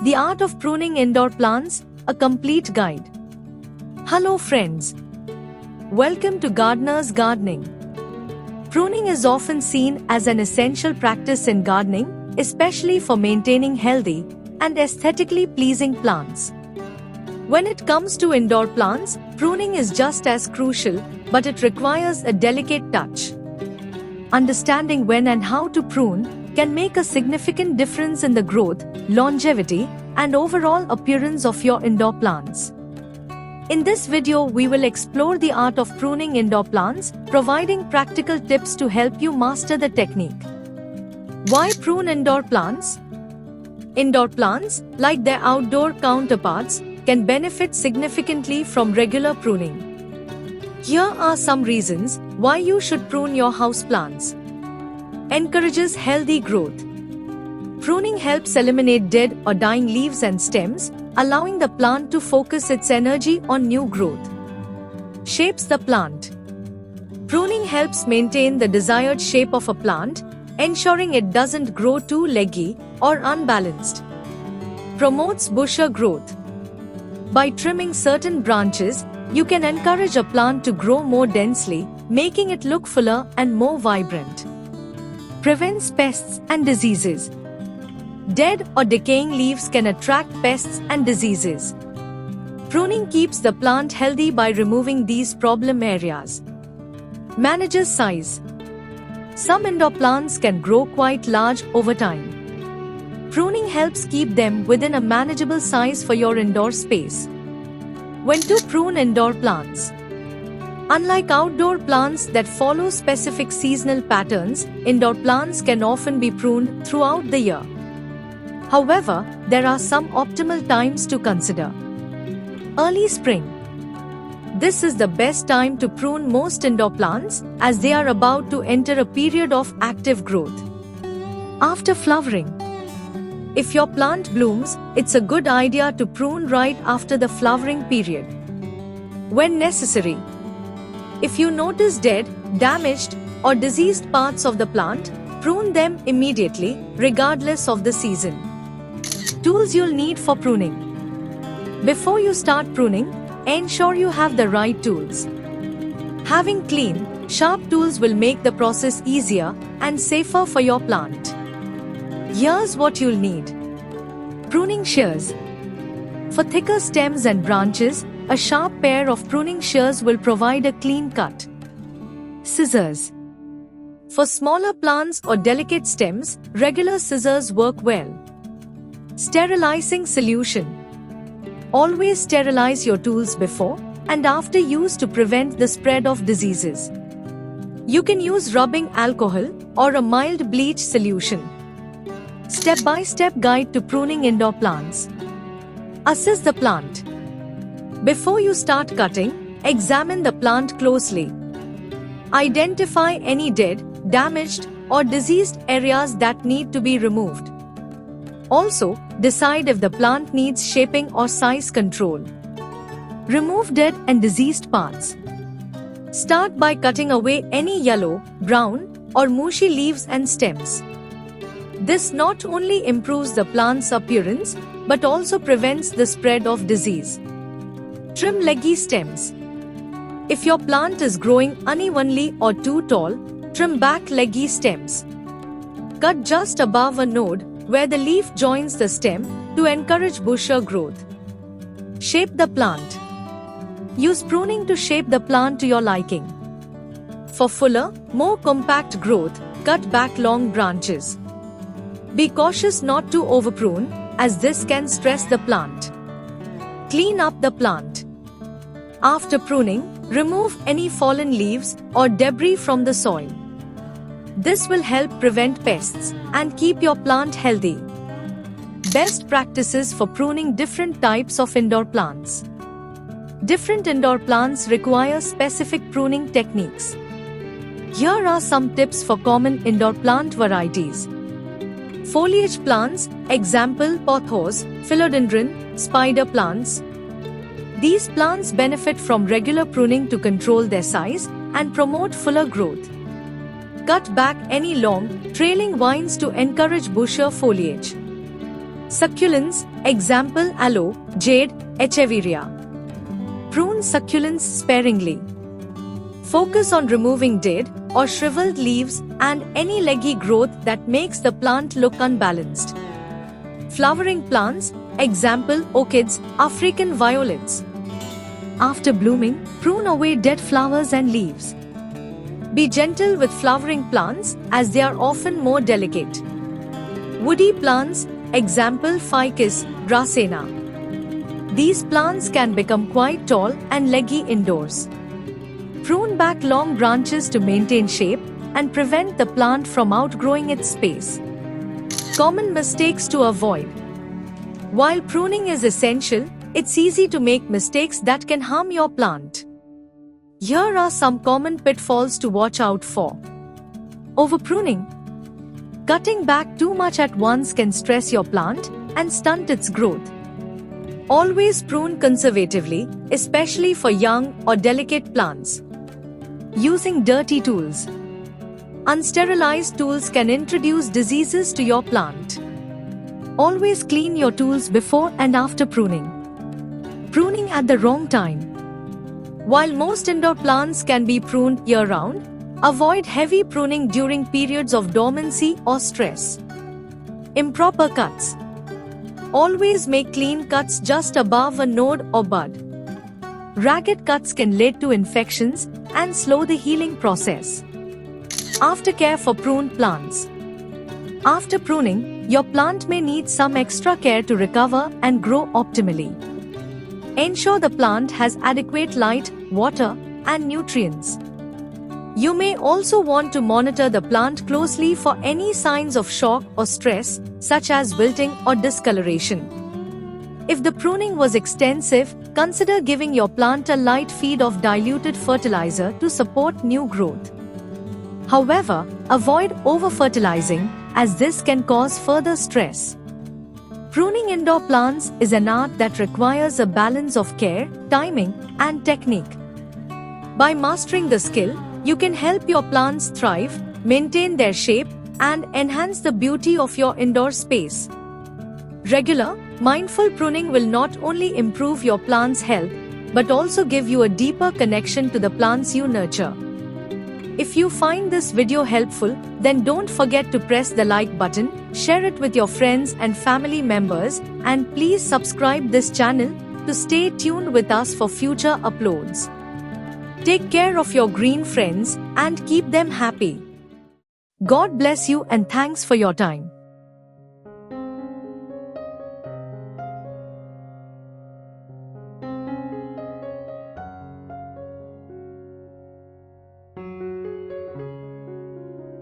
The Art of Pruning Indoor Plants, a complete guide. Hello friends. Welcome to Gardener's Gardening. Pruning is often seen as an essential practice in gardening, especially for maintaining healthy and aesthetically pleasing plants. When it comes to indoor plants, pruning is just as crucial, but it requires a delicate touch. Understanding when and how to prune can make a significant difference in the growth, longevity, and overall appearance of your indoor plants. In this video, we will explore the art of pruning indoor plants, providing practical tips to help you master the technique. Why prune indoor plants? Indoor plants, like their outdoor counterparts, can benefit significantly from regular pruning. Here are some reasons why you should prune your houseplants. Encourages healthy growth. Pruning helps eliminate dead or dying leaves and stems, allowing the plant to focus its energy on new growth. Shapes the plant. Pruning helps maintain the desired shape of a plant, ensuring it doesn't grow too leggy or unbalanced. Promotes bushier growth. By trimming certain branches, you can encourage a plant to grow more densely, making it look fuller and more vibrant. Prevents pests and diseases. Dead or decaying leaves can attract pests and diseases. Pruning keeps the plant healthy by removing these problem areas. Manages size. Some indoor plants can grow quite large over time. Pruning helps keep them within a manageable size for your indoor space. When to prune indoor plants? Unlike outdoor plants that follow specific seasonal patterns, indoor plants can often be pruned throughout the year. However, there are some optimal times to consider. Early spring. This is the best time to prune most indoor plants as they are about to enter a period of active growth. After flowering. If your plant blooms, it's a good idea to prune right after the flowering period. When necessary. If you notice dead, damaged, or diseased parts of the plant, prune them immediately, regardless of the season. Tools you'll need for pruning. Before you start pruning, ensure you have the right tools. Having clean, sharp tools will make the process easier and safer for your plant. Here's what you'll need. Pruning shears. For thicker stems and branches, a sharp pair of pruning shears will provide a clean cut. Scissors. For smaller plants or delicate stems, regular scissors work well. Sterilizing solution. Always sterilize your tools before and after use to prevent the spread of diseases. You can use rubbing alcohol or a mild bleach solution. Step-by-step guide to pruning indoor plants. Assess the plant. Before you start cutting, examine the plant closely. Identify any dead, damaged, or diseased areas that need to be removed. Also, decide if the plant needs shaping or size control. Remove dead and diseased parts. Start by cutting away any yellow, brown, or mushy leaves and stems. This not only improves the plant's appearance, but also prevents the spread of disease. Trim leggy stems. If your plant is growing unevenly or too tall, trim back leggy stems. Cut just above a node where the leaf joins the stem to encourage bushier growth. Shape the plant. Use pruning to shape the plant to your liking. For fuller, more compact growth, cut back long branches. Be cautious not to overprune, as this can stress the plant. Clean up the plant. After pruning, remove any fallen leaves or debris from the soil. This will help prevent pests and keep your plant healthy. Best practices for pruning different types of indoor plants. Different indoor plants require specific pruning techniques. Here are some tips for common indoor plant varieties. Foliage plants, example pothos, philodendron, spider plants. These plants benefit from regular pruning to control their size and promote fuller growth. Cut back any long, trailing vines to encourage bushier foliage. Succulents, example aloe, jade, echeveria. Prune succulents sparingly. Focus on removing dead or shriveled leaves and any leggy growth that makes the plant look unbalanced. Flowering plants, example orchids, African violets. After blooming, prune away dead flowers and leaves. Be gentle with flowering plants as they are often more delicate. Woody plants, example Ficus, Dracena. These plants can become quite tall and leggy indoors. Prune back long branches to maintain shape and prevent the plant from outgrowing its space. Common mistakes to avoid. While pruning is essential, it's easy to make mistakes that can harm your plant. Here are some common pitfalls to watch out for. Overpruning. Cutting back too much at once can stress your plant and stunt its growth. Always prune conservatively, especially for young or delicate plants. Using dirty tools. Unsterilized tools can introduce diseases to your plant. Always clean your tools before and after pruning. Pruning at the wrong time. While most indoor plants can be pruned year-round, avoid heavy pruning during periods of dormancy or stress. Improper cuts. Always make clean cuts just above a node or bud. Ragged cuts can lead to infections and slow the healing process. Aftercare for pruned plants. After pruning, your plant may need some extra care to recover and grow optimally. Ensure the plant has adequate light, water, and nutrients. You may also want to monitor the plant closely for any signs of shock or stress, such as wilting or discoloration. If the pruning was extensive, consider giving your plant a light feed of diluted fertilizer to support new growth. However, avoid over-fertilizing, as this can cause further stress. Pruning indoor plants is an art that requires a balance of care, timing, and technique. By mastering the skill, you can help your plants thrive, maintain their shape, and enhance the beauty of your indoor space. Regular, mindful pruning will not only improve your plant's health, but also give you a deeper connection to the plants you nurture. If you find this video helpful, then don't forget to press the like button, share it with your friends and family members, and please subscribe this channel to stay tuned with us for future uploads. Take care of your green friends and keep them happy. God bless you and thanks for your time.